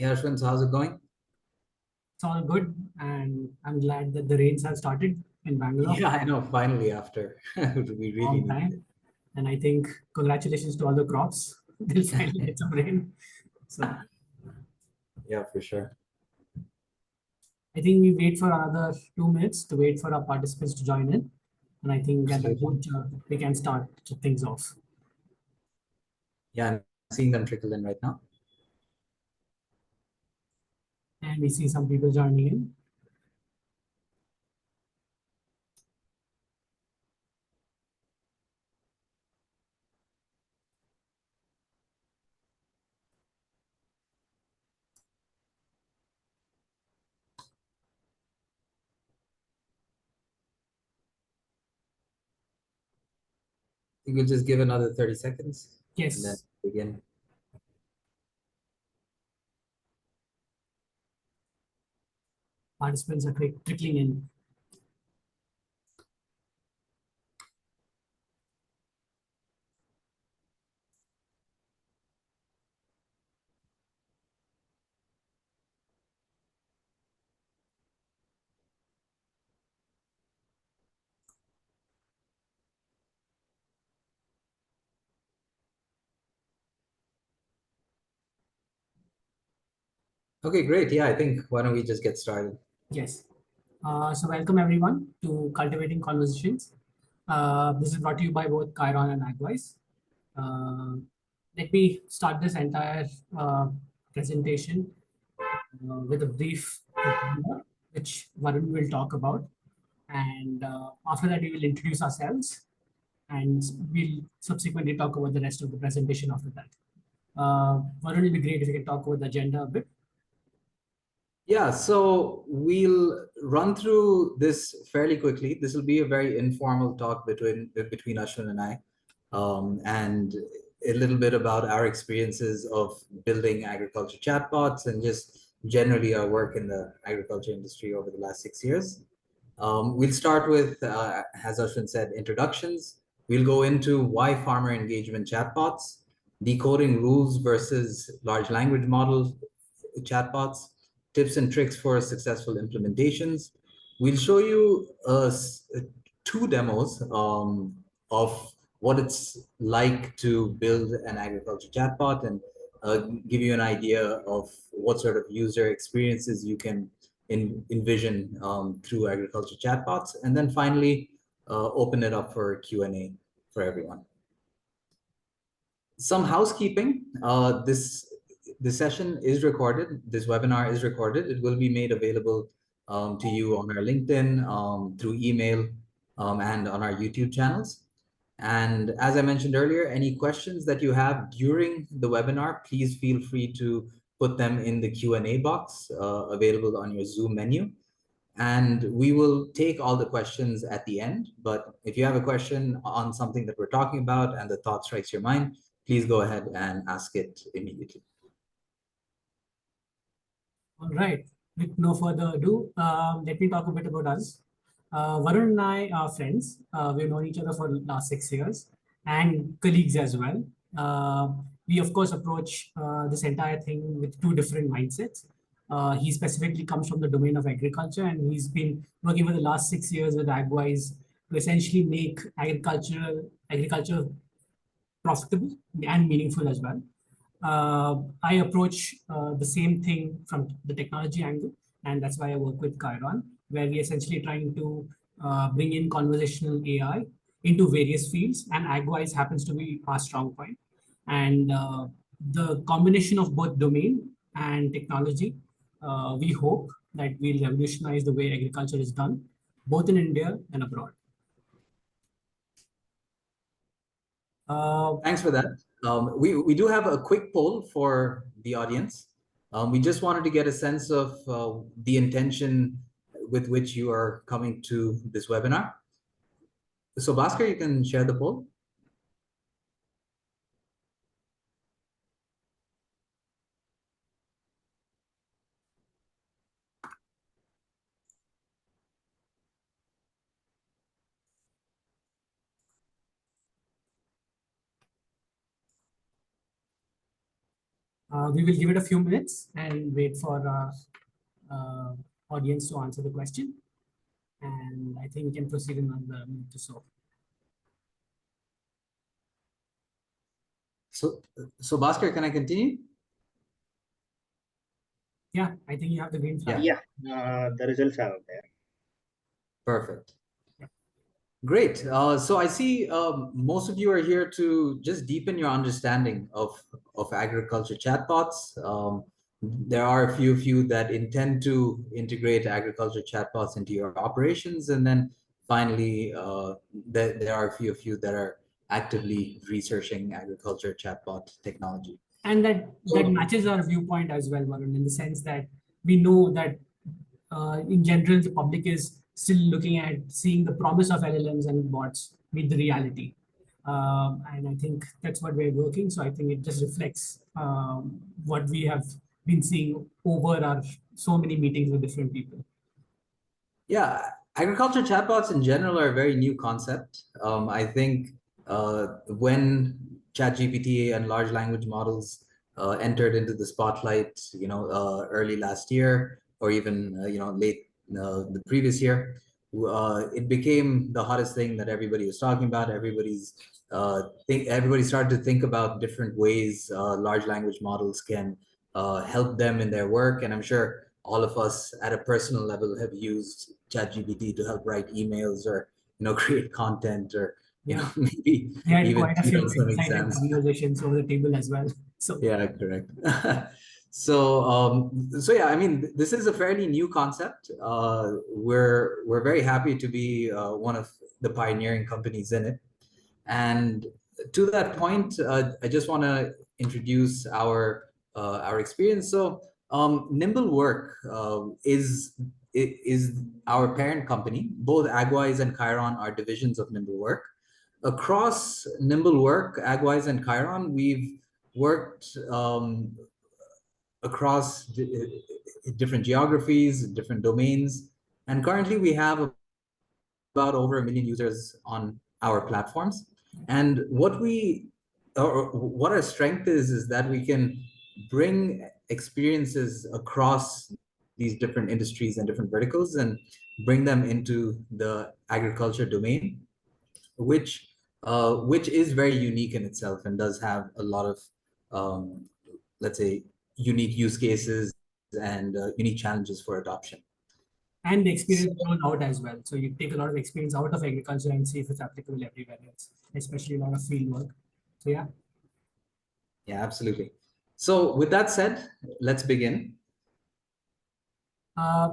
Yeah, Ashwin, so how's it going? It's all good, and I'm glad that the rains have started in Bangalore. Yeah, I know, finally after. We really Long needed it. time. And I think congratulations to all the crops. They'll finally get some rain. So Yeah, for sure. I think we wait for another 2 minutes to wait for our participants to join in. And I think at that Absolutely. point, we can start things off. Yeah, I'm seeing them trickle in right now. And we see some people joining in. You could just give another 30 seconds and then Yes, begin. participants are trickling in. Okay, great. Yeah, I think why don't we just get started? Yes. So welcome everyone to Cultivating Conversations. This is brought to you by both Chiron and Agwise. Uh, Let me start this entire presentation with a brief agenda, which Varun will talk about. And after that, we will introduce ourselves and we'll subsequently talk about the rest of the presentation after that. Varun, will be great if you can talk about the agenda a bit. Yeah, so we'll run through this fairly quickly. This will be a very informal talk between Ashwin and I, and a little bit about our experiences of building agriculture chatbots and just generally our work in the agriculture industry over the last 6 years. We'll start with, as Ashwin said, introductions. We'll go into why farmer engagement chatbots, decoding rules versus large language model chatbots, tips and tricks for successful implementations. We'll show you two demos of what it's like to build an agriculture chatbot and give you an idea of what sort of user experiences you can envision through agriculture chatbots. And then finally, open it up for Q&A for everyone. Some housekeeping. This session is recorded. This webinar is recorded. It will be made available to you on our LinkedIn, through email, and on our YouTube channels. And as I mentioned earlier, any questions that you have during the webinar, please feel free to put them in the Q&A box available on your Zoom menu. And we will take all the questions at the end. But if you have a question on something that we're talking about and the thought strikes your mind, please go ahead and ask it immediately. All right. With no further ado, let me talk a bit about us. Varun and I are friends. We've known each other for the last 6 years and colleagues as well. We, of course, approach this entire thing with two different mindsets. He specifically comes from the domain of agriculture, and he's been working for the last 6 years with Agwise to essentially make agriculture profitable and meaningful as well. I approach the same thing from the technology angle, and that's why I work with Chiron, where we essentially trying to bring in conversational AI into various fields, and Agwise happens to be our strong point. And the combination of both domain and technology, we hope that will revolutionize the way agriculture is done, both in India and abroad. Thanks for that. We do have a quick poll for the audience. We just wanted to get a sense of the intention with which you are coming to this webinar. So Bhaskar, you can share the poll. We will give it a few minutes and wait for our audience to answer the question. And I think we can proceed in another minute or so. So Bhaskar, can I continue? Yeah, I think you have the green flag. Yeah, the results are out there. Perfect. Yeah. Great. So I see most of you are here to just deepen your understanding of agriculture chatbots. There are a few of you that intend to integrate agriculture chatbots into your operations. And then finally, there are a few of you that are actively researching agriculture chatbot technology. And that matches our viewpoint as well, Varun, in the sense that we know that in general, the public is still looking at seeing the promise of LLMs and bots meet the reality. And I think that's what we're working. So I think it just reflects what we have been seeing over our so many meetings with different people. Yeah, agriculture chatbots in general are a very new concept. I think when ChatGPT and large language models entered into the spotlight, early last year, or even late the previous year, it became the hottest thing that everybody was talking about. Everybody started to think about different ways large language models can help them in their work, and I'm sure all of us at a personal level have used ChatGPT to help write emails or create content or maybe We had even quite a cheat few on some excited exams. conversations over the table as well. So Yeah, correct. So yeah, I mean, this is a fairly new concept. We're very happy to be one of the pioneering companies in it. And to that point, I just want to introduce our experience. So Nimble Work is our parent company. Both Agwise and Chiron are divisions of Nimble Work. Across Nimble Work, Agwise and Chiron, we've worked across different geographies, different domains, and currently we have about over 1 million users on our platforms. And what our strength is that we can bring experiences across these different industries and different verticals and bring them into the agriculture domain, which is very unique in itself and does have a lot of let's say unique use cases and unique challenges for adoption. and the experience rolled out as well. So you take a lot of experience out of agriculture and see if it's applicable everywhere else, especially a lot of field work. So yeah. Yeah, absolutely. So with that said, let's begin.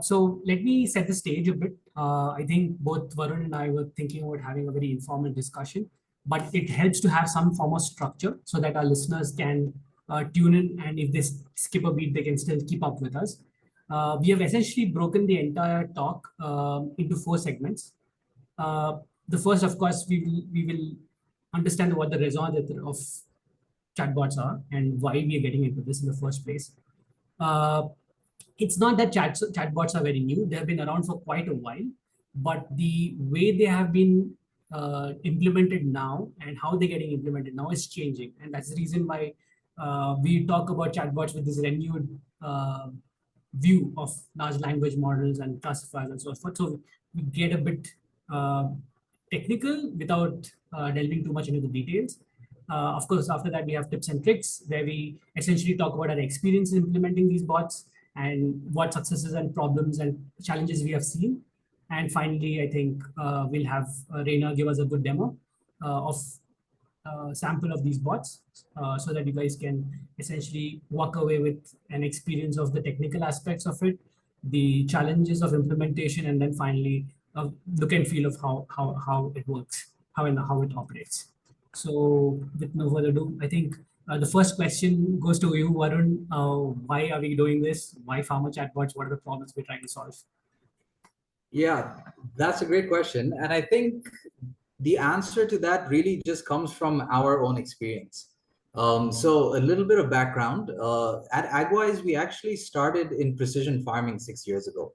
So let me set the stage a bit. I think both Varun and I were thinking about having a very informal discussion, but it helps to have some form of structure so that our listeners can tune in, and if they skip a beat, they can still keep up with us. We have essentially broken the entire talk into 4 segments. The first, of course, we will understand what the raison d'etre of chatbots are and why we are getting into this in the first place. Uh, it's not that chatbots are very new. They have been around for quite a while, but the way they have been implemented now and how they're getting implemented now is changing. And that's the reason why we talk about chatbots with this renewed view of large language models and classifiers and so forth. So we get a bit uh, technical without delving too much into the details. Of course, after that, we have tips and tricks where we essentially talk about our experience in implementing these bots and what successes and problems and challenges we have seen. And finally, I think we'll have Reina give us a good demo of sample of these bots so that you guys can essentially walk away with an experience of the technical aspects of it, the challenges of implementation, and then finally a look and feel of how it works, how it operates. So with no further ado, I think the first question goes to you, Varun. Why are we doing this? Why farmer chatbots? What are the problems we're trying to solve? Yeah, that's a great question. And I think the answer to that really just comes from our own experience. So a little bit of background. At Agwise, we actually started in precision farming 6 years ago,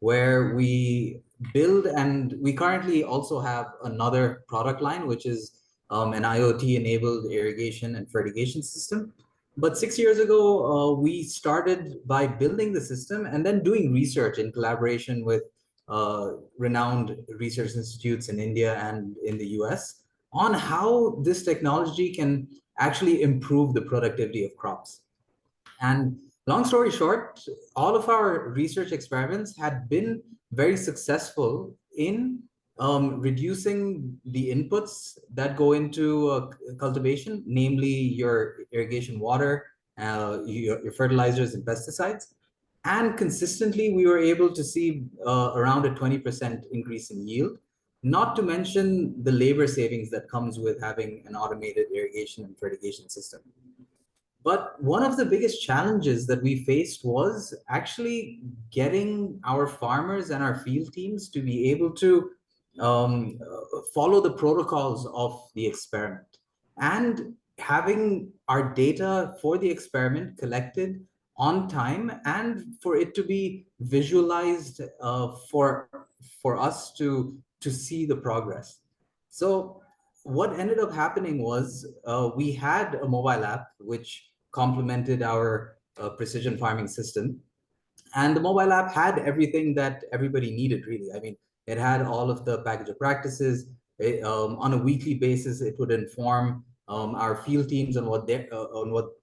where we build, and we currently also have another product line, which is an IoT-enabled irrigation and fertigation system. But 6 years ago, we started by building the system and then doing research in collaboration with renowned research institutes in India and in the US on how this technology can actually improve the productivity of crops. And long story short, all of our research experiments had been very successful in reducing the inputs that go into cultivation, namely your irrigation water, your fertilizers and pesticides. And consistently, we were able to see around a 20% increase in yield, not to mention the labor savings that comes with having an automated irrigation and fertigation system. But one of the biggest challenges that we faced was actually getting our farmers and our field teams to be able to follow the protocols of the experiment and having our data for the experiment collected on time and for it to be visualized for us to see the progress. So what ended up happening was we had a mobile app which complemented our precision farming system. And the mobile app had everything that everybody needed, really. I mean, it had all of the package of practices. On a weekly basis, it would inform our field teams on what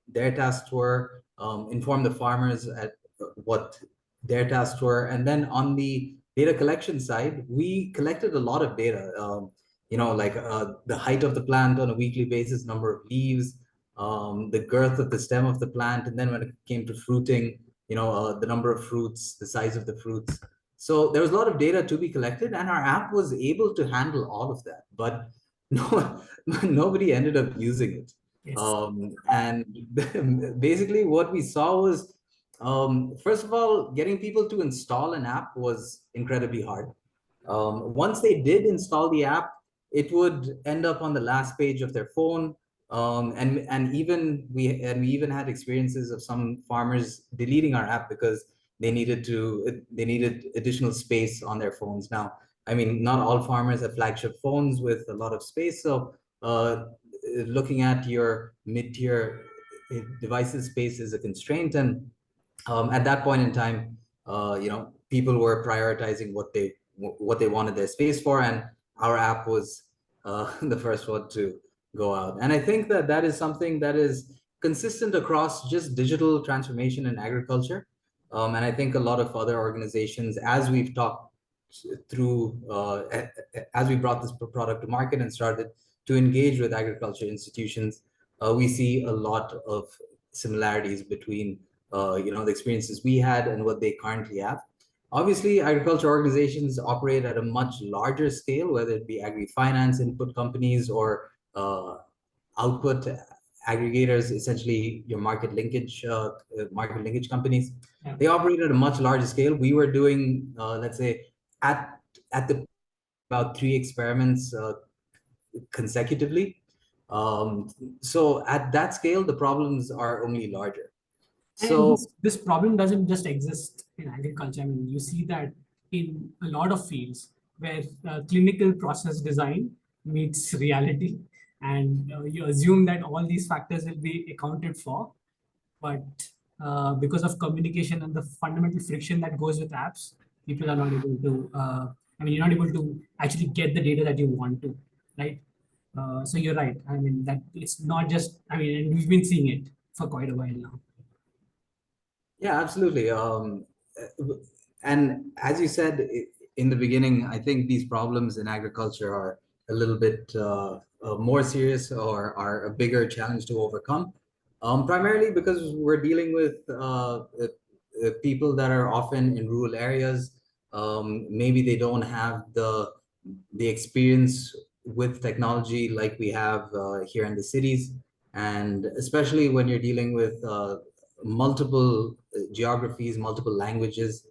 their tasks were, inform the farmers at what their tasks were, and then on the data collection side, we collected a lot of data. Like the height of the plant on a weekly basis, number of leaves, the girth of the stem of the plant, and then when it came to fruiting, the number of fruits, the size of the fruits. So there was a lot of data to be collected, and our app was able to handle all of that. But no, nobody ended up using it. Yes. And basically, what we saw was, first of all, getting people to install an app was incredibly hard. Once they did install the app, it would end up on the last page of their phone. And we even had experiences of some farmers deleting our app because they needed additional space on their phones. Now, I mean, not all farmers have flagship phones with a lot of space, so looking at your mid-tier devices space is a constraint. And at that point in time, people were prioritizing what they wanted their space for, and our app was the first one to go out. And I think that that is something that is consistent across just digital transformation in agriculture. And I think a lot of other organizations, as we've talked through, as we brought this product to market and started to engage with agriculture institutions, we see a lot of similarities between the experiences we had and what they currently have. Obviously, agriculture organizations operate at a much larger scale, whether it be agri-finance input companies or output aggregators, essentially your market linkage companies. Yeah. They operate at a much larger scale. We were doing, let's say, at the about 3 experiments consecutively. So at that scale, the problems are only larger. And So this problem doesn't just exist in agriculture. I mean, you see that in a lot of fields where clinical process design meets reality, and you assume that all these factors will be accounted for, but because of communication and the fundamental friction that goes with apps, people are not able to. I mean, you're not able to actually get the data that you want to, right? So you're right. I mean, that it's not just. I mean, and we've been seeing it for quite a while now. yeah, absolutely. And as you said in the beginning, I think these problems in agriculture are a little bit more serious or are a bigger challenge to overcome. Primarily because we're dealing with people that are often in rural areas. Maybe they don't have the experience with technology like we have here in the cities, and especially when you're dealing with multiple geographies, multiple languages,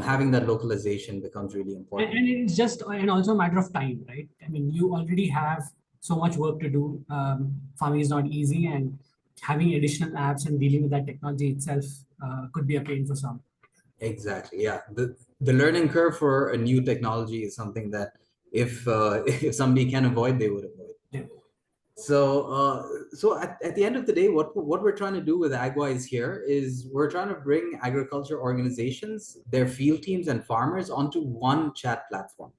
having that localization becomes really important. And it's just and also a matter of time, right? I mean, you already have so much work to do. Farming is not easy, and having additional apps and dealing with that technology itself could be a pain for some. Exactly. Yeah. The learning curve for a new technology is something that if if somebody can avoid, they would avoid. Yeah. So at the end of the day, what we're trying to do with Agwise here is we're trying to bring agriculture organizations, their field teams and farmers onto one chat platform.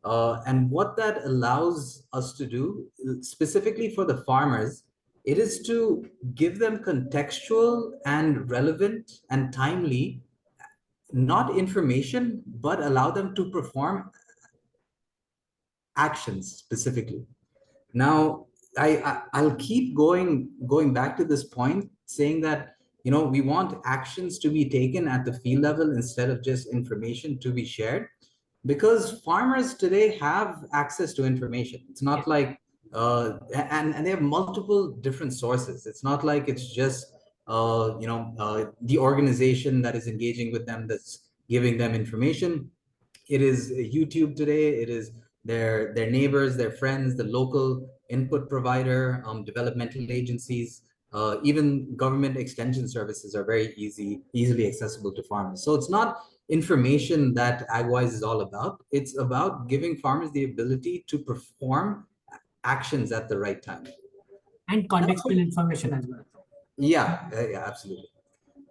And what that allows us to do, specifically for the farmers, it is to give them contextual and relevant and timely, not information, but allow them to perform actions specifically. Now, I'll keep going back to this point, saying that we want actions to be taken at the field level instead of just information to be shared, because farmers today have access to information. It's not like and they have multiple different sources. It's not like it's just the organization that is engaging with them that's giving them information. It is YouTube today. It is their neighbors, their friends, the local input provider, developmental agencies, even government extension services are very easily accessible to farmers. So it's not information that AgWise is all about. It's about giving farmers the ability to perform actions at the right time. And contextual information as well. Yeah, absolutely.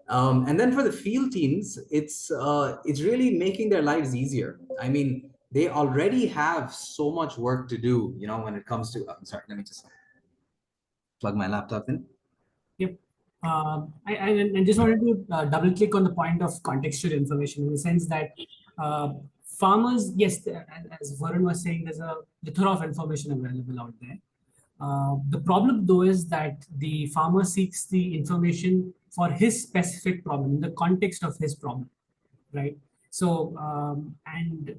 And then for the field teams, it's really making their lives easier. I mean, they already have so much work to do, when it comes to. I'm sorry, let me just plug my laptop in. Yep. I just wanted to double click on the point of contextual information in the sense that farmers, yes, as Varun was saying, there's a plethora of information available out there. The problem, though, is that the farmer seeks the information for his specific problem, in the context of his problem, right? So, and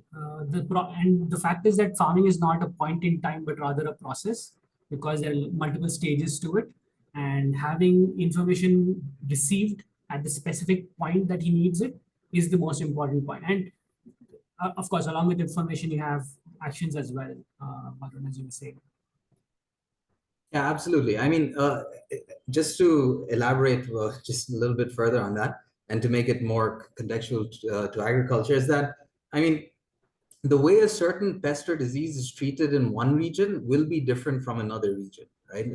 the fact is that farming is not a point in time, but rather a process, because there are multiple stages to it, and having information received at the specific point that he needs it is the most important point. And of course, along with information, you have actions as well, Varun, as you were saying. Yeah, absolutely. I mean, just to elaborate just a little bit further on that, and to make it more contextual to agriculture, is that, I mean, the way a certain pest or disease is treated in one region will be different from another region, right?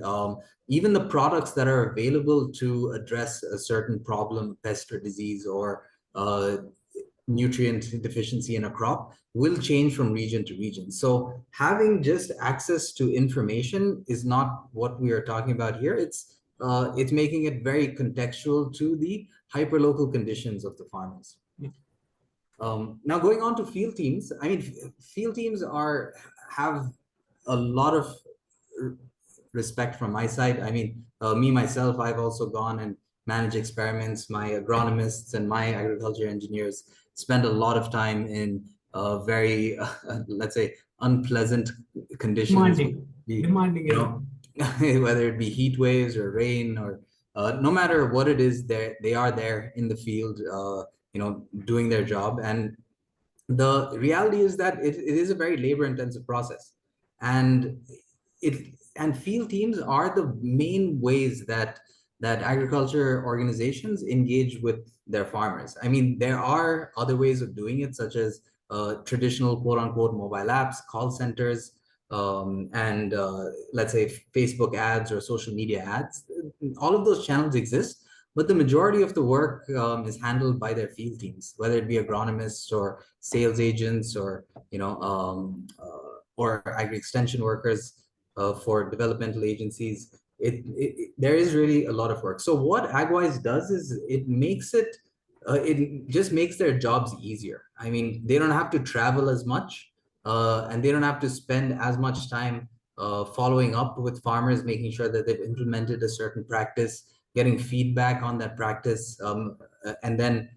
Even the products that are available to address a certain problem, pest or disease, or nutrient deficiency in a crop will change from region to region. So having just access to information is not what we are talking about here. It's making it very contextual to the hyperlocal conditions of the farmers. Yeah. Now going on to field teams, I mean, field teams have a lot of respect from my side. I mean, me myself, I've also gone and managed experiments. My agronomists and my agriculture engineers spend a lot of time in very, let's say, unpleasant conditions. Demanding, Whether it be heat waves or rain or no matter what it is, they are there in the field, doing their job. And the reality is that it is a very labor intensive process, and field teams are the main ways that agriculture organizations engage with their farmers. I mean, there are other ways of doing it, such as traditional quote unquote mobile apps, call centers, and let's say Facebook ads or social media ads. All of those channels exist, but the majority of the work is handled by their field teams, whether it be agronomists or sales agents or or agri extension workers for developmental agencies. There is really a lot of work. So what AgWise does is it just makes their jobs easier. I mean, they don't have to travel as much, and they don't have to spend as much time following up with farmers, making sure that they've implemented a certain practice, getting feedback on that practice, and then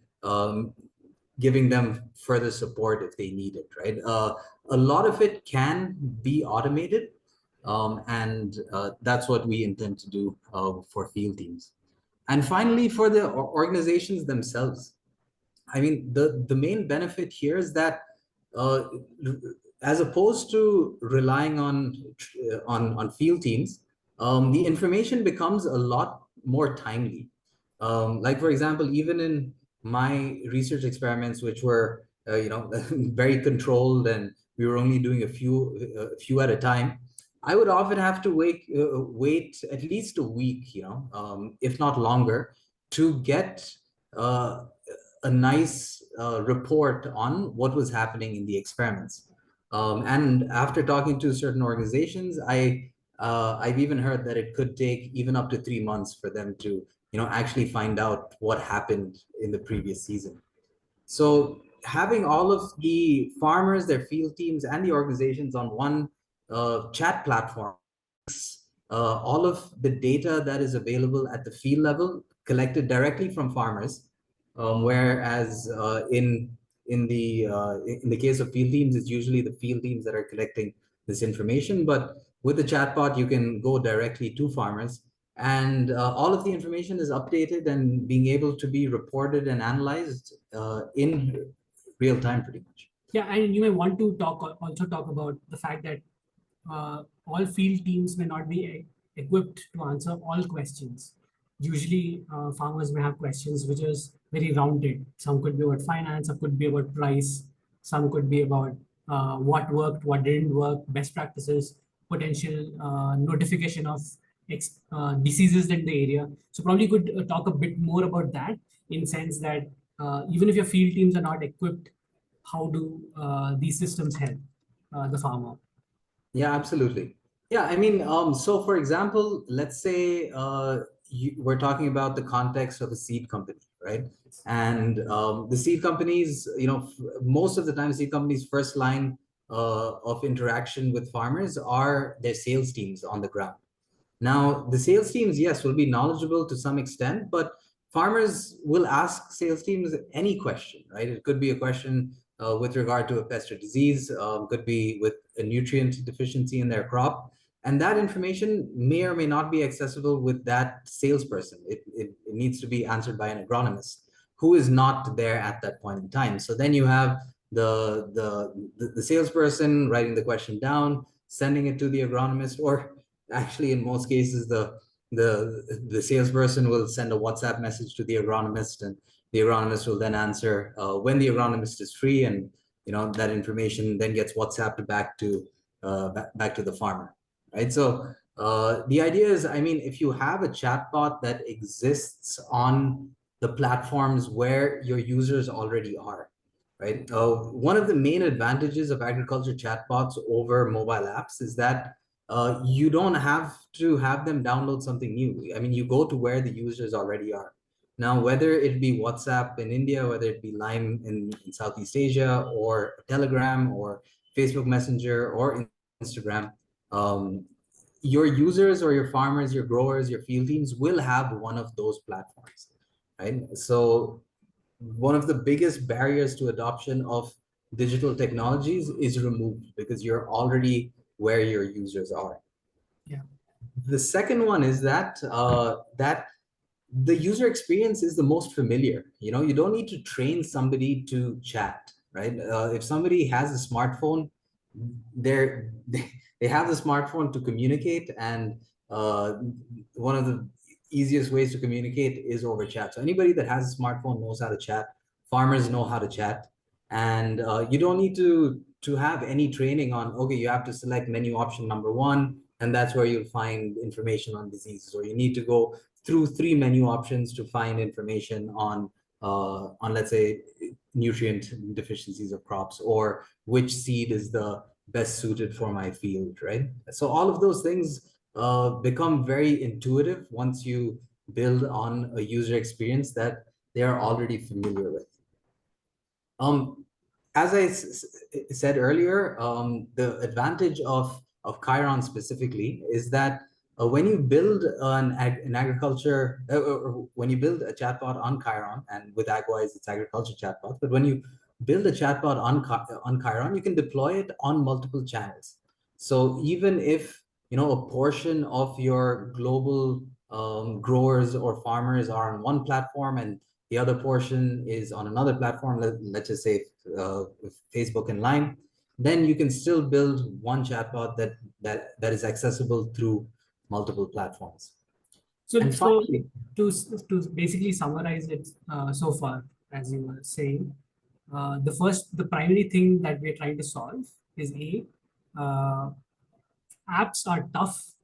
giving them further support if they need it, right? A lot of it can be automated, and that's what we intend to do for field teams. And finally, for the organizations themselves, I mean, the main benefit here is that uh, as opposed to relying on field teams, the information becomes a lot more timely. Like for example, even in my research experiments, which were very controlled, and we were only doing a few at a time, I would often have to wait at least a week, if not longer, to get uh, a nice report on what was happening in the experiments. And after talking to certain organizations, I've even heard that it could take even up to 3 months for them to, actually find out what happened in the previous season. So having all of the farmers, their field teams, and the organizations on one chat platform, all of the data that is available at the field level collected directly from farmers, whereas in the case of field teams, it's usually the field teams that are collecting this information. But with the chatbot, you can go directly to farmers, and all of the information is updated and being able to be reported and analyzed in real time, pretty much. Yeah, and you may want to also talk about the fact that all field teams may not be equipped to answer all questions. Usually, farmers may have questions which is very rounded. Some could be about finance, some could be about price, some could be about what worked, what didn't work, best practices, potential notification of diseases in the area. So probably could talk a bit more about that in sense that even if your field teams are not equipped, how do these systems help the farmer? Yeah, absolutely. Yeah, I mean, so for example, let's say we're talking about the context of a seed company, right? And the seed companies, most of the time, seed companies' first line of interaction with farmers are their sales teams on the ground. Now, the sales teams, yes, will be knowledgeable to some extent, but farmers will ask sales teams any question, right? It could be a question with regard to a pest or disease, could be with a nutrient deficiency in their crop. And that information may or may not be accessible with that salesperson. It needs to be answered by an agronomist who is not there at that point in time. So then you have the salesperson writing the question down, sending it to the agronomist, or actually in most cases the salesperson will send a WhatsApp message to the agronomist, and the agronomist will then answer when the agronomist is free, and that information then gets WhatsApped back to the farmer, right? So the idea is, I mean, if you have a chatbot that exists on the platforms where your users already are, right? One of the main advantages of agriculture chatbots over mobile apps is that you don't have to have them download something new. I mean, you go to where the users already are. Now, whether it be WhatsApp in India, whether it be Line in Southeast Asia, or Telegram, or Facebook Messenger, or Instagram, your users or your farmers, your growers, your field teams will have one of those platforms, right? So one of the biggest barriers to adoption of digital technologies is removed because you're already where your users are. Yeah. The second one is that the user experience is the most familiar. You don't need to train somebody to chat, right? If somebody has a smartphone, they're they have the smartphone to communicate, and one of the easiest ways to communicate is over chat. So anybody that has a smartphone knows how to chat. Farmers know how to chat, and you don't need to have any training on, okay, you have to select menu option number one, and that's where you'll find information on diseases, or you need to go through 3 menu options to find information on let's say nutrient deficiencies of crops, or which seed is the best suited for my field, right? So all of those things become very intuitive once you build on a user experience that they are already familiar with. As I said earlier, the advantage of Chiron specifically is that when you build an agriculture, when you build a chatbot on Chiron, and with AgWise it's agriculture chatbot, but when you build a chatbot on Chiron, you can deploy it on multiple channels. So even if a portion of your global growers or farmers are on one platform, and the other portion is on another platform, let's just say Facebook and Line, then you can still build one chatbot that is accessible through multiple platforms. So, And so finally, to basically summarize it so far, as you were saying, the primary thing that we're trying to solve is uh, apps are tough.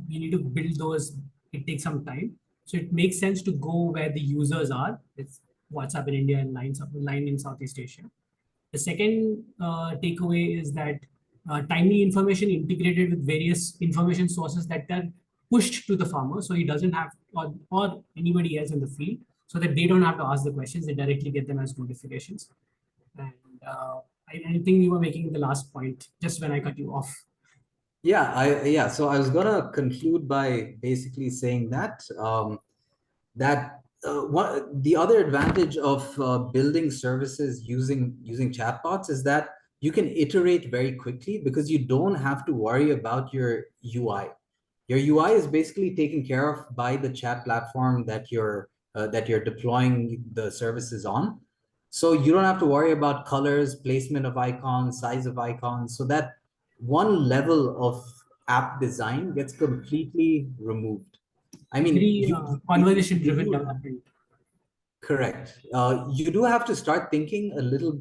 You need to build those. It takes some time. So it makes sense to go where the users are. It's WhatsApp in India and Line in Southeast Asia. The second takeaway is that timely information integrated with various information sources that are pushed to the farmer, so he doesn't have or anybody else in the field, so that they don't have to ask the questions. They directly get them as notifications. And I think you were making the last point just when I cut you off. Yeah, so I was gonna conclude by basically saying that what the other advantage of building services using chatbots is that you can iterate very quickly because you don't have to worry about your UI. Your UI is basically taken care of by the chat platform that you're deploying the services on. So you don't have to worry about colors, placement of icons, size of icons. So that one level of app design gets completely removed. I mean, Very conversation you driven do development. correct. You do have to start thinking a little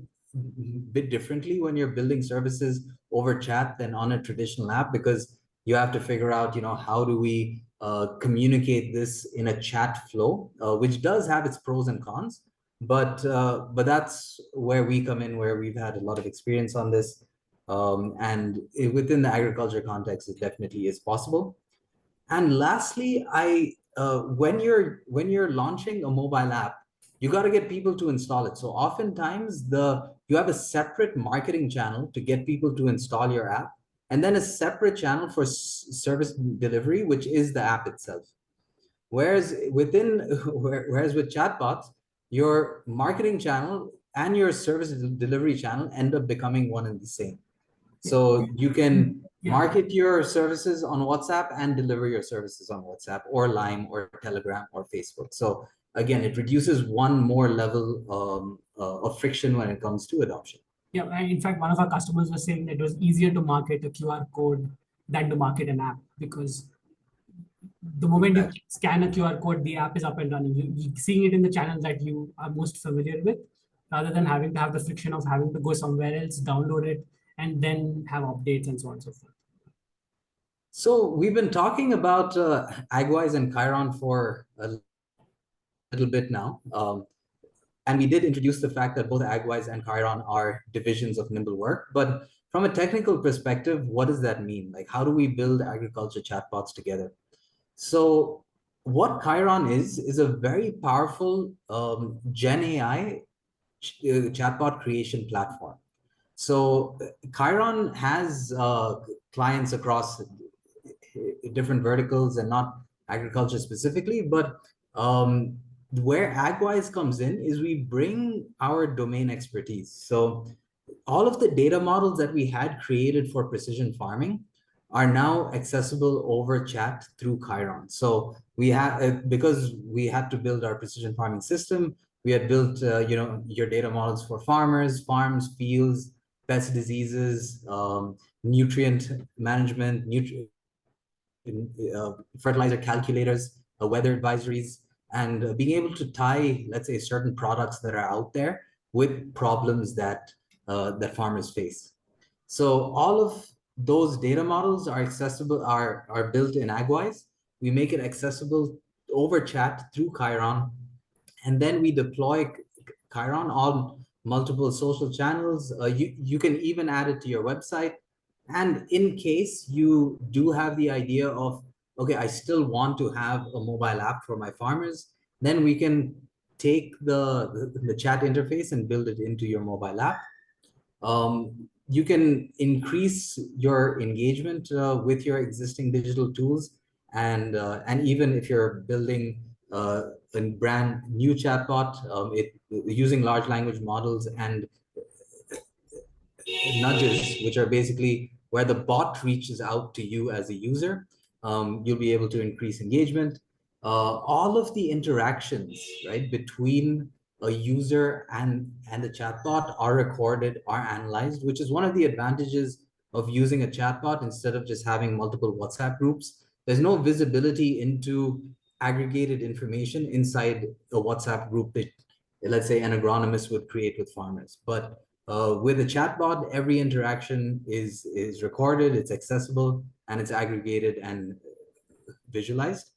bit differently when you're building services over chat than on a traditional app, because you have to figure out, how do we communicate this in a chat flow, which does have its pros and cons. But that's where we come in, where we've had a lot of experience on this, and within the agriculture context, it definitely is possible. And lastly, when you're launching a mobile app, you got to get people to install it. So oftentimes you have a separate marketing channel to get people to install your app, and then a separate channel for service delivery, which is the app itself. Whereas with chatbots, your marketing channel and your service delivery channel end up becoming one and the same. So you can market your services on WhatsApp and deliver your services on WhatsApp or Line or Telegram or Facebook. So again, it reduces one more level of friction when it comes to adoption. Yeah, and in fact, one of our customers was saying that it was easier to market a QR code than to market an app, because the moment you Exactly. scan a QR code, the app is up and running. You seeing it in the channels that you are most familiar with, rather than having to have the friction of having to go somewhere else, download it, and then have updates and so on and so forth. So we've been talking about Agwise and Chiron for a little bit now. And we did introduce the fact that both Agwise and Chiron are divisions of Nimble Work. But from a technical perspective, what does that mean? Like, how do we build agriculture chatbots together? So what Chiron is a very powerful Gen AI chatbot creation platform. So Chiron has clients across different verticals and not agriculture specifically, but where Agwise comes in is we bring our domain expertise. So all of the data models that we had created for precision farming are now accessible over chat through Chiron. So we have, because we had to build our precision farming system, we had built, your data models for farmers, farms, fields, pest diseases, nutrient management, fertilizer calculators, weather advisories, and being able to tie, let's say, certain products that are out there with problems that farmers face. So all of those data models are accessible, are built in Agwise. We make it accessible over chat through Chiron, and then we deploy Chiron on multiple social channels. You can even add it to your website. And in case you do have the idea of, okay, I still want to have a mobile app for my farmers, then we can take the chat interface and build it into your mobile app. You can increase your engagement with your existing digital tools, and even if you're building a brand new chatbot, using large language models and nudges, which are basically where the bot reaches out to you as a user, you'll be able to increase engagement. All of the interactions, right, between a user and the chatbot are recorded, are analyzed, which is one of the advantages of using a chatbot instead of just having multiple WhatsApp groups. There's no visibility into aggregated information inside a WhatsApp group that, let's say, an agronomist would create with farmers. But With a chatbot, every interaction is recorded, it's accessible, and it's aggregated and visualized.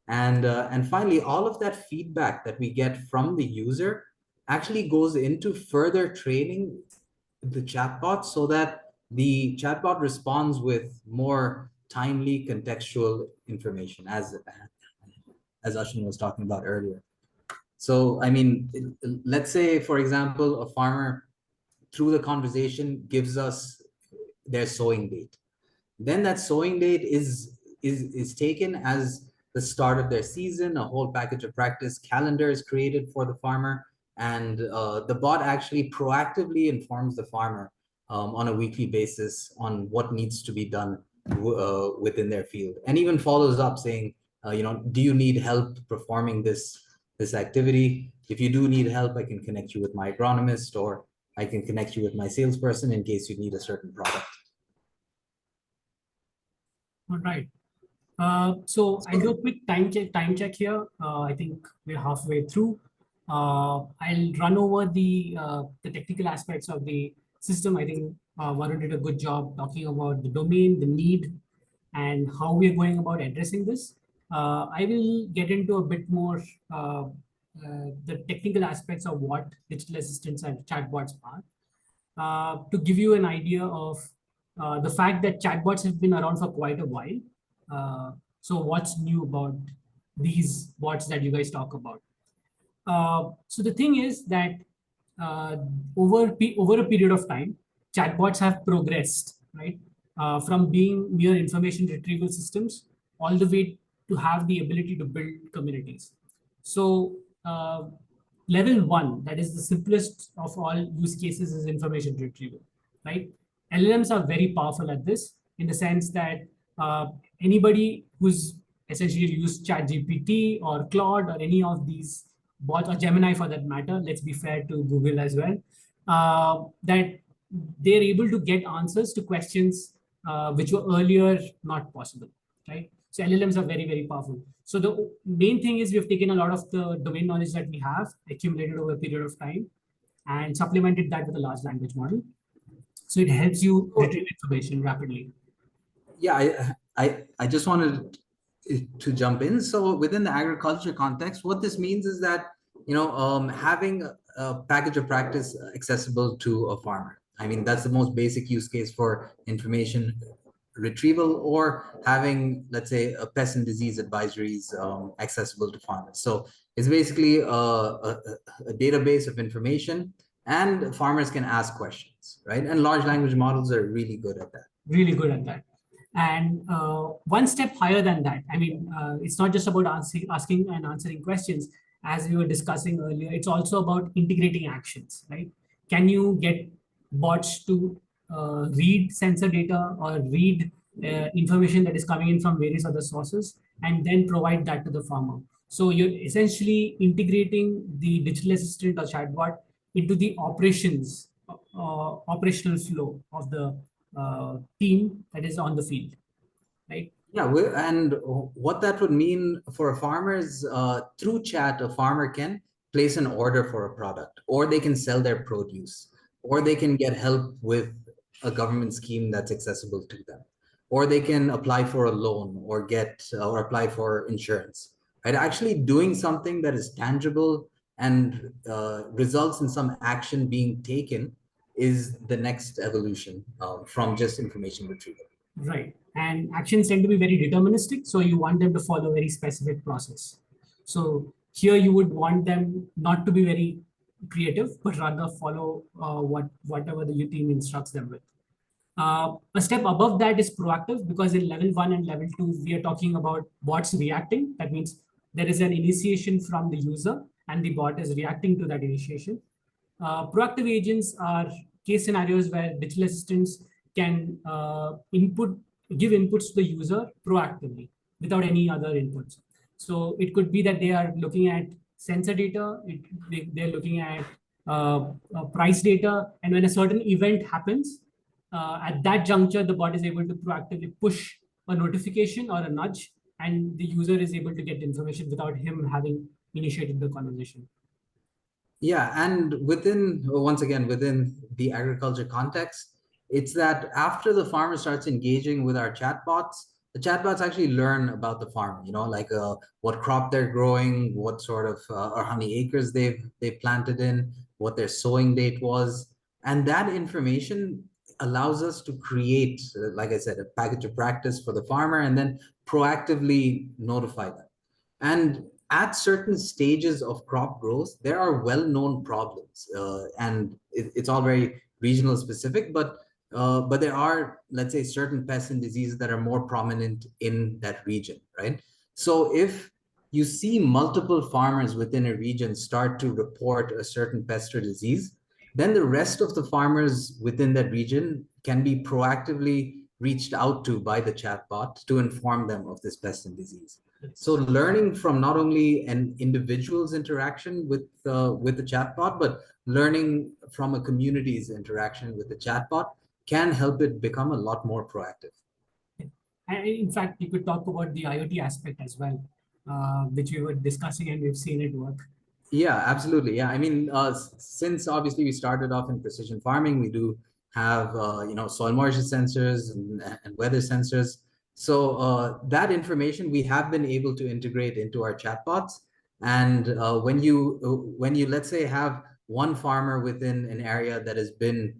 And finally, all of that feedback that we get from the user actually goes into further training the chatbot so that the chatbot responds with more timely contextual information, as Ashwin was talking about earlier. So, I mean, let's say, for example, a farmer through the conversation gives us their sowing date. Then that sowing date is taken as the start of their season. A whole package of practice calendar is created for the farmer, and the bot actually proactively informs the farmer on a weekly basis on what needs to be done within their field, and even follows up saying, do you need help performing this activity? If you do need help, I can connect you with my agronomist, or I can connect you with my salesperson in case you need a certain product. All right. So I'll do a quick time check here. I think we're halfway through. I'll run over the technical aspects of the system. I think Varun did a good job talking about the domain, the need, and how we are going about addressing this. I will get into a bit more the technical aspects of what digital assistants and chatbots are. To give you an idea of the fact that chatbots have been around for quite a while. So what's new about these bots that you guys talk about? So the thing is that over a period of time, chatbots have progressed, right? From being mere information retrieval systems all the way to have the ability to build communities. So level one, that is the simplest of all use cases, is information retrieval, right? LLMs are very powerful at this in the sense that anybody who's essentially used ChatGPT or Claude or any of these bots, or Gemini for that matter, let's be fair to Google as well, that they're able to get answers to questions which were earlier not possible, right? So LLMs are very, very powerful. So the main thing is we've taken a lot of the domain knowledge that we have accumulated over a period of time and supplemented that with a large language model. So it helps you retrieve information rapidly. Yeah, I just wanted to jump in. So within the agriculture context, what this means is that, having a package of practice accessible to a farmer. I mean, that's the most basic use case for information retrieval, or having, let's say, a pest and disease advisories accessible to farmers. So it's basically a database of information, and farmers can ask questions, right? And large language models are really good at that. Really good at that. And one step higher than that, I mean, it's not just about asking and answering questions, as we were discussing earlier. It's also about integrating actions, right? Can you get bots to read sensor data or read information that is coming in from various other sources and then provide that to the farmer? So you're essentially integrating the digital assistant or chatbot into the operational flow of the team that is on the field, right? Yeah, and what that would mean for a farmer is through chat, a farmer can place an order for a product, or they can sell their produce, or they can get help with a government scheme that's accessible to them, or they can apply for a loan or apply for insurance, right? Actually doing something that is tangible and results in some action being taken is the next evolution from just information retrieval. Right. And actions tend to be very deterministic. So you want them to follow a very specific process. So here you would want them not to be very creative, but rather follow whatever the team instructs them with. A step above that is proactive, because in level one and level two, we are talking about bots reacting. That means there is an initiation from the user and the bot is reacting to that initiation. Proactive agents are case scenarios where digital assistants can give inputs to the user proactively without any other inputs. So it could be that they are looking at sensor data, they're looking at price data, and when a certain event happens, at that juncture, the bot is able to proactively push a notification or a nudge, and the user is able to get information without him having initiated the conversation. Yeah, and once again, within the agriculture context, it's that after the farmer starts engaging with our chatbots, the chatbots actually learn about the farmer, like what crop they're growing, what sort of, or how many acres they've planted in, what their sowing date was. And that information allows us to create, like I said, a package of practice for the farmer and then proactively notify them. And at certain stages of crop growth, there are well-known problems, and it's all very regional specific, but there are, let's say, certain pests and diseases that are more prominent in that region, right? So if you see multiple farmers within a region start to report a certain pest or disease, then the rest of the farmers within that region can be proactively reached out to by the chatbot to inform them of this pest and disease. So learning from not only an individual's interaction with the chatbot, but learning from a community's interaction with the chatbot can help it become a lot more proactive. And in fact, you could talk about the IoT aspect as well, which we were discussing and we've seen it work. Yeah, absolutely. Yeah, I mean, since obviously we started off in precision farming, we do have soil moisture sensors and weather sensors. So that information we have been able to integrate into our chatbots. And when you let's say have one farmer within an area that has been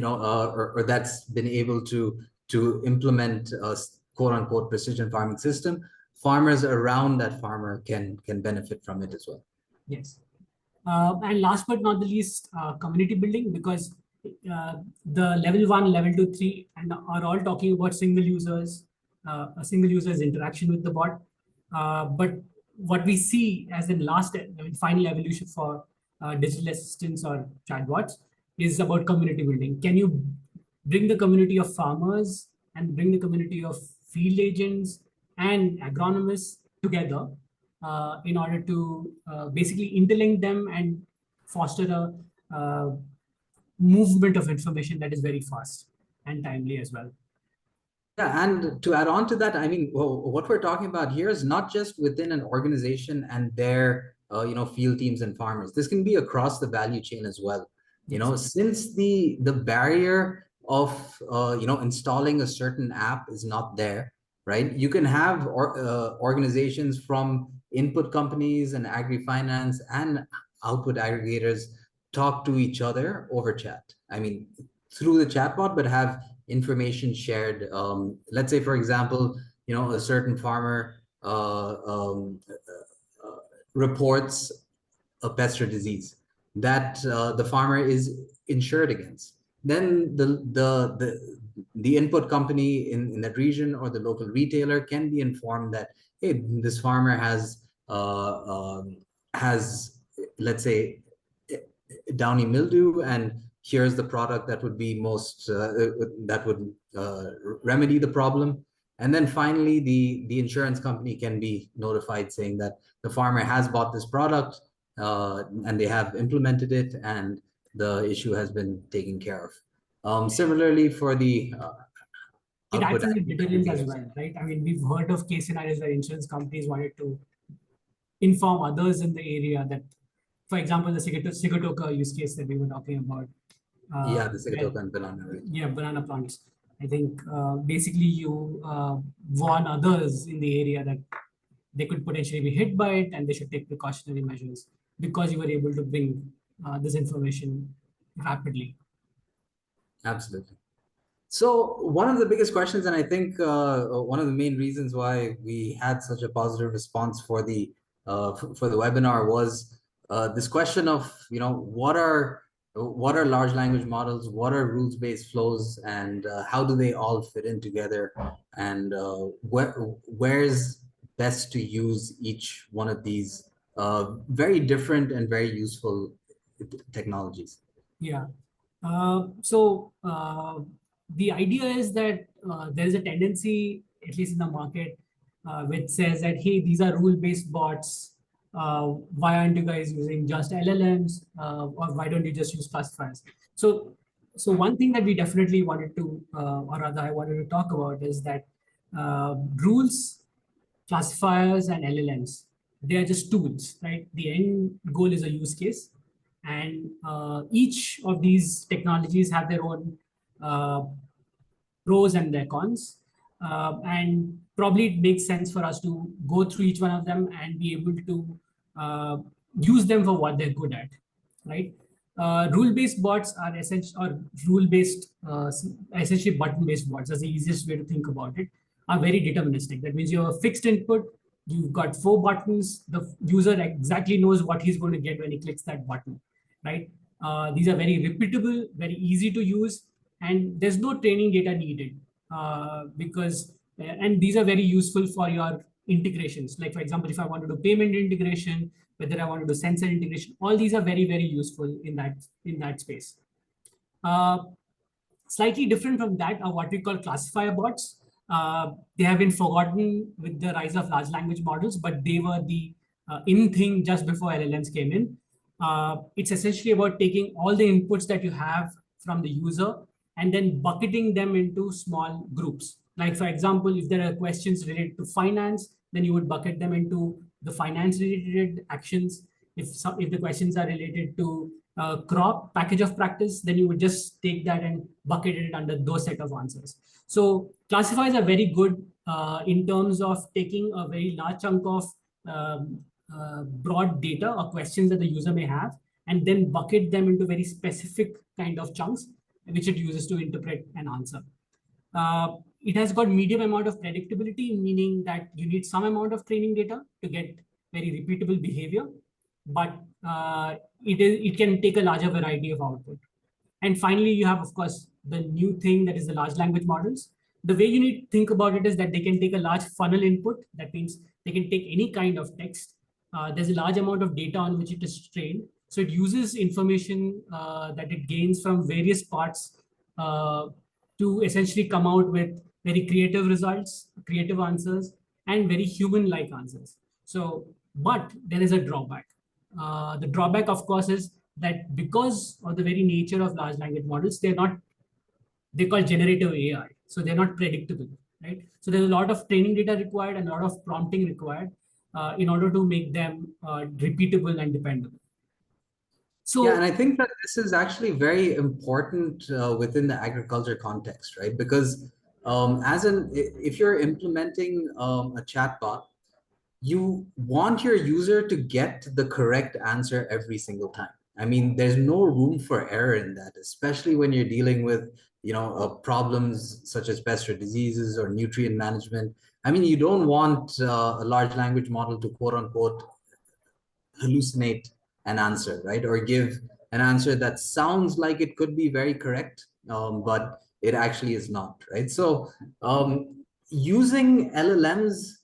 or that's been able to implement a quote unquote precision farming system, farmers around that farmer can benefit from it as well. Yes. And last but not the least, community building, because the level 1, level 2, 3, and are all talking about single users, a single user's interaction with the bot. But what we see as in final evolution for digital assistants or chatbots is about community building. Can you bring the community of farmers and bring the community of field agents and agronomists together in order to basically interlink them and foster a movement of information that is very fast and timely as well. Yeah, and to add on to that, I mean, what we're talking about here is not just within an organization and their, field teams and farmers. This can be across the value chain as well. Since the barrier of, installing a certain app is not there, right? You can have organizations from input companies and agri-finance and output aggregators talk to each other over chat. I mean, through the chatbot, but have information shared. Let's say, for example, a certain farmer reports a pest or disease that the farmer is insured against. Then the input company in that region or the local retailer can be informed that, hey, this farmer has, let's say, downy mildew, and here's the product that would be most that would remedy the problem. And then finally, the insurance company can be notified saying that the farmer has bought this product and they have implemented it, and the issue has been taken care of. Similarly, for the It output actually deterrent as aggregators. well, right? I mean, we've heard of case scenarios where insurance companies wanted to inform others in the area that, for example, the Sigatoka use case that we were talking about. Yeah, the Sigatoka and banana, right? Yeah, banana plants. I think basically you warn others in the area that they could potentially be hit by it and they should take precautionary measures because you were able to bring this information rapidly. Absolutely. So one of the biggest questions, and I think one of the main reasons why we had such a positive response for the webinar was this question of, what are large language models, what are rules-based flows, and how do they all fit in together, and where's best to use each one of these very different and very useful technologies. Yeah. So the idea is that there is a tendency, at least in the market, which says that, hey, these are rule-based bots. Why aren't you guys using just LLMs? Or why don't you just use classifiers? So one thing that we definitely wanted to, or rather I wanted to talk about is that rules, classifiers, and LLMs, they are just tools, right? The end goal is a use case. And each of these technologies have their own pros and their cons. And probably it makes sense for us to go through each one of them and be able to use them for what they're good at, right? Rule-based bots are rule-based, essentially button-based bots. That's the easiest way to think about it. Are very deterministic. That means you have a fixed input. You've got 4 buttons. The user exactly knows what he's going to get when he clicks that button, right? These are very repeatable, very easy to use, and there's no training data needed because and these are very useful for your integrations. Like for example, if I want to do payment integration, whether I want to do sensor integration, all these are very, very useful in that space. Uh, Slightly different from that are what we call classifier bots. They have been forgotten with the rise of large language models, but they were the in thing just before LLMs came in. It's essentially about taking all the inputs that you have from the user and then bucketing them into small groups. Like for example, if there are questions related to finance, then you would bucket them into the finance related actions. If the questions are related to crop package of practice, then you would just take that and bucket it under those set of answers. So classifiers are very good in terms of taking a very large chunk of broad data or questions that the user may have, and then bucket them into very specific kind of chunks, which it uses to interpret an answer. It has got medium amount of predictability, meaning that you need some amount of training data to get very repeatable behavior, but it can take a larger variety of output. And finally, you have, of course, the new thing that is the large language models. The way you need to think about it is that they can take a large funnel input. That means they can take any kind of text. There's a large amount of data on which it is trained. So it uses information that it gains from various parts to essentially come out with very creative results, creative answers, and very human-like answers. So, but there is a drawback. The drawback, of course, is that because of the very nature of large language models, they're called generative AI. So they're not predictable, right? So there's a lot of training data required and a lot of prompting required in order to make them repeatable and dependable. So yeah, and I think that this is actually very important within the agriculture context, right? Because if you're implementing a chatbot, you want your user to get the correct answer every single time. I mean, there's no room for error in that, especially when you're dealing with, problems such as pest or diseases or nutrient management. I mean, you don't want a large language model to quote unquote hallucinate an answer, right? Or give an answer that sounds like it could be very correct, but it actually is not, right? So using LLMs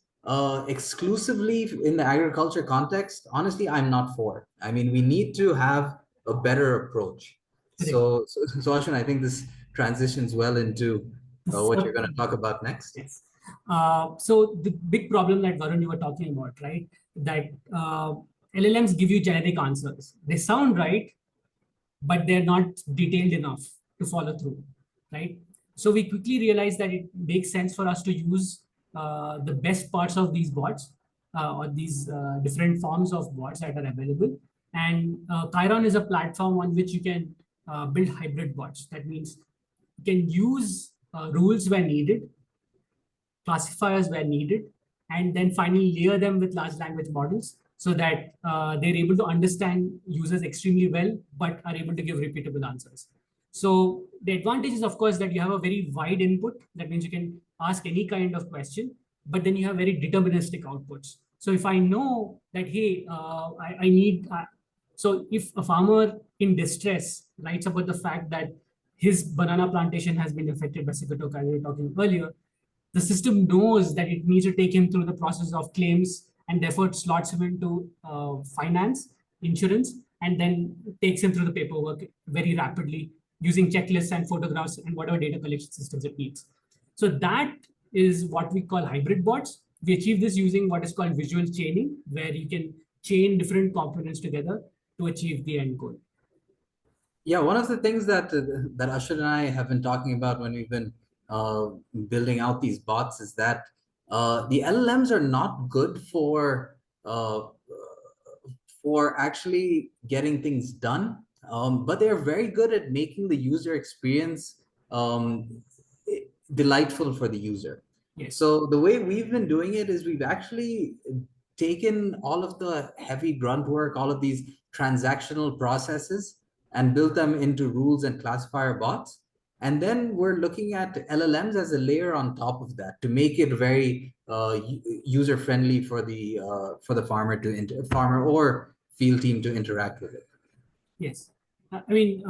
exclusively in the agriculture context, honestly, I'm not for. I mean, we need to have a better approach. So Ashwin, I think this transitions well into what you're going to talk about next. Yes. So the big problem that Varun you were talking about, right? That LLMs give you generic answers. They sound right, but they're not detailed enough to follow through, right? So we quickly realized that it makes sense for us to use the best parts of these bots or these different forms of bots that are available. And Chiron is a platform on which you can build hybrid bots. That means you can use rules where needed, classifiers where needed, and then finally layer them with large language models so that they're able to understand users extremely well, but are able to give repeatable answers. So the advantage is, of course, that you have a very wide input. That means you can ask any kind of question, but then you have very deterministic outputs. So if I know that, hey, I need, so if a farmer in distress writes about the fact that his banana plantation has been affected by cicatocca, we were talking earlier, the system knows that it needs to take him through the process of claims and therefore it slots him into finance, insurance, and then takes him through the paperwork very rapidly using checklists and photographs and whatever data collection systems it needs. So that is what we call hybrid bots. We achieve this using what is called visual chaining, where you can chain different components together to achieve the end goal. Yeah, one of the things that Ashwin and I have been talking about when we've been building out these bots is that the LLMs are not good for for actually getting things done, but they're very good at making the user experience delightful for the user. Yes. So the way we've been doing it is we've actually taken all of the heavy grunt work, all of these transactional processes, and built them into rules and classifier bots. And then we're looking at LLMs as a layer on top of that to make it very user friendly for the farmer or field team to interact with it. Yes. I mean,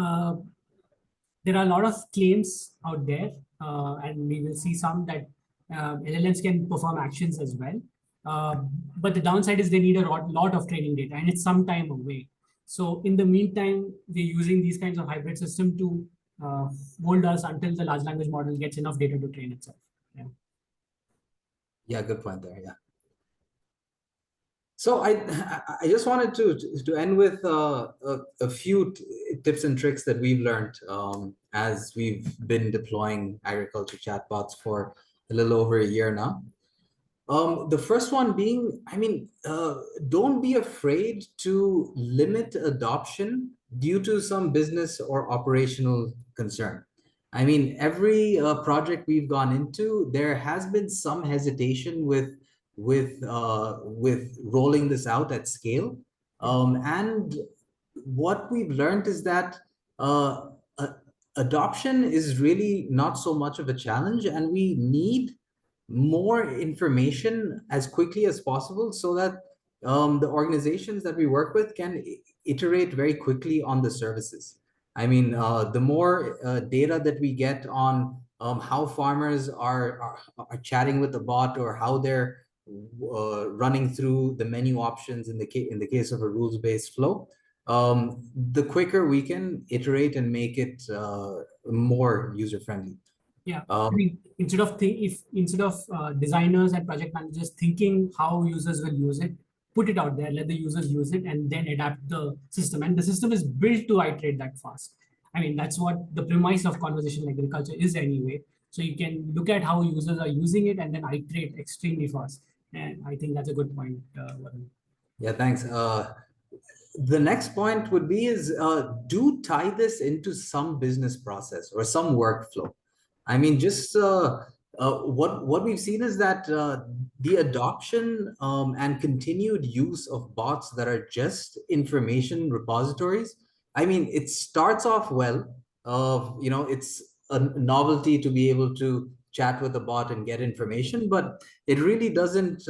there are a lot of claims out there, and we will see some that LLMs can perform actions as well. But the downside is they need a lot of training data, and it's some time away. So in the meantime, we're using these kinds of hybrid system to hold us until the large language model gets enough data to train itself. Yeah. Yeah, good point there. Yeah. So I just wanted to end with a few tips and tricks that we've learned as we've been deploying agriculture chatbots for a little over a year now. The first one being, don't be afraid to limit adoption due to some business or operational concern. I mean, every project we've gone into, there has been some hesitation with rolling this out at scale. And what we've learned is that adoption is really not so much of a challenge, and we need more information as quickly as possible so that the organizations that we work with can iterate very quickly on the services. I mean, the more data that we get on how farmers are chatting with the bot, or how they're running through the menu options in the case of a rules-based flow, the quicker we can iterate and make it more user-friendly. Yeah, I mean, instead of designers and project managers thinking how users will use it, put it out there, let the users use it, and then adapt the system. And the system is built to iterate that fast. I mean, that's what the premise of conversational agriculture is anyway. So you can look at how users are using it and then iterate extremely fast. And I think that's a good point, Varun. Yeah, thanks. The next point would be is do tie this into some business process or some workflow. I mean, just what we've seen is that the adoption and continued use of bots that are just information repositories. I mean, it starts off well. It's a novelty to be able to chat with a bot and get information, but it really doesn't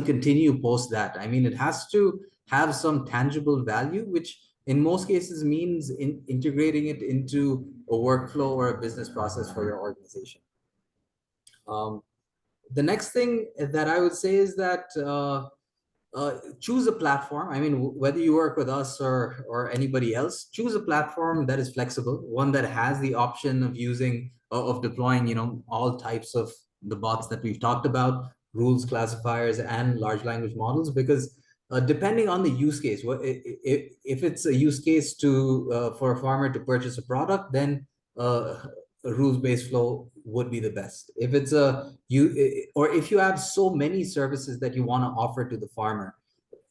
continue post that. I mean, it has to have some tangible value, which in most cases means integrating it into a workflow or a business process for your organization. The next thing that I would say is that choose a platform. I mean, whether you work with us or anybody else, choose a platform that is flexible, one that has the option of deploying, all types of the bots that we've talked about, rules, classifiers, and large language models, because depending on the use case, if it's a use case for a farmer to purchase a product, then a rules-based flow would be the best. If it's if you have so many services that you want to offer to the farmer,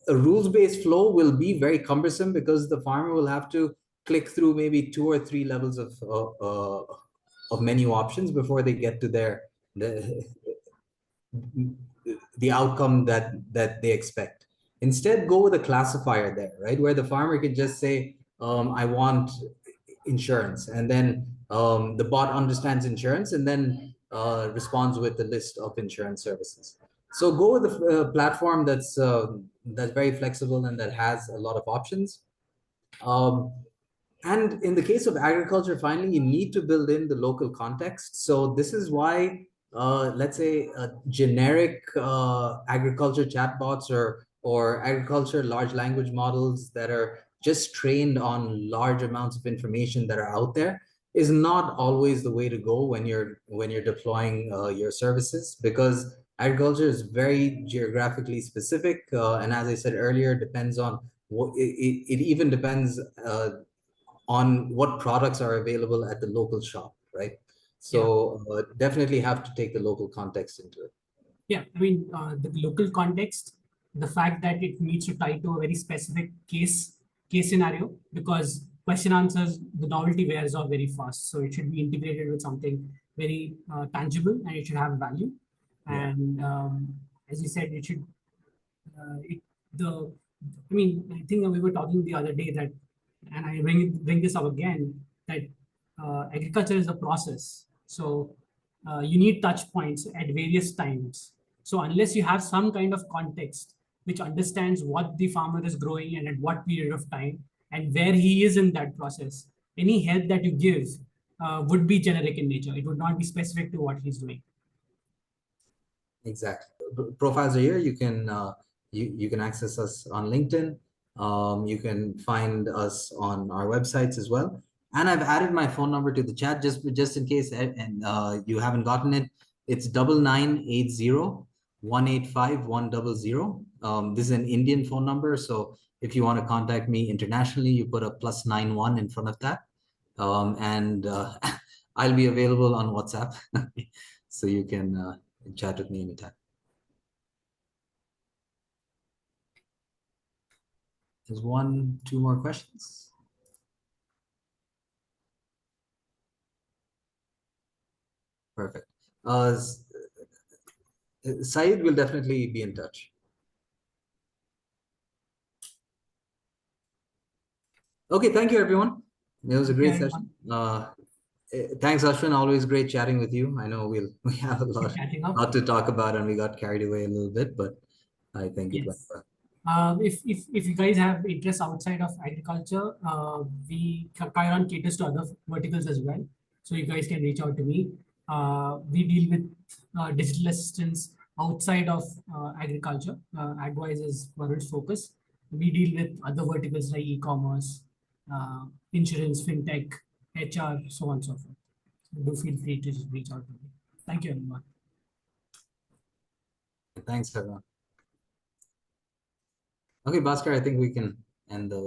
a rules-based flow will be very cumbersome because the farmer will have to click through maybe 2 or 3 levels of menu options before they get to the outcome that they expect. Instead, go with a classifier there, right? Where the farmer can just say, I want insurance, and then the bot understands insurance and then responds with the list of insurance services. So go with a platform that's very flexible and that has a lot of options. And in the case of agriculture, finally, you need to build in the local context. So this is why, let's say, generic agriculture chatbots or agriculture large language models that are just trained on large amounts of information that are out there is not always the way to go when you're deploying your services, because agriculture is very geographically specific, and as I said earlier, depends on it even depends on what products are available at the local shop, right? So definitely have to take the local context into it. Yeah, I mean, the local context the fact that it needs to tie to a very specific case scenario, because question answers, the novelty wears off very fast. So it should be integrated with something very tangible, and it should have value. Yeah. And as you said, it should it, the I mean, I think we were talking the other day that, and I bring this up again, that agriculture is a process. So you need touch points at various times. So unless you have some kind of context which understands what the farmer is growing and at what period of time and where he is in that process, any help that you give would be generic in nature. It would not be specific to what he's doing. Exactly. Profiles are here. You can you can access us on LinkedIn. You can find us on our websites as well. And I've added my phone number to the chat just in case, and you haven't gotten it. It's 9980-185-100. This is an Indian phone number, so if you want to contact me internationally, you put a +91 in front of that, and I'll be available on WhatsApp, so you can chat with me anytime. There's two more questions. Perfect. Saeed will definitely be in touch. Okay, thank you, everyone. It was a great session. Thanks, Ashwin. Always great chatting with you. I know we have a lot to talk about, and we got carried away a little bit, but I think it went well. If you guys have interest outside of agriculture, Chiron caters to other verticals as well. So you guys can reach out to me. We deal with digital assistance outside of agriculture. AgWise is Varun's focus. We deal with other verticals like e-commerce, insurance, fintech, HR, so on and so forth. So do feel free to just reach out to me. Thank you, everyone. Thanks, everyone. Okay, Bhaskar, I think we can end the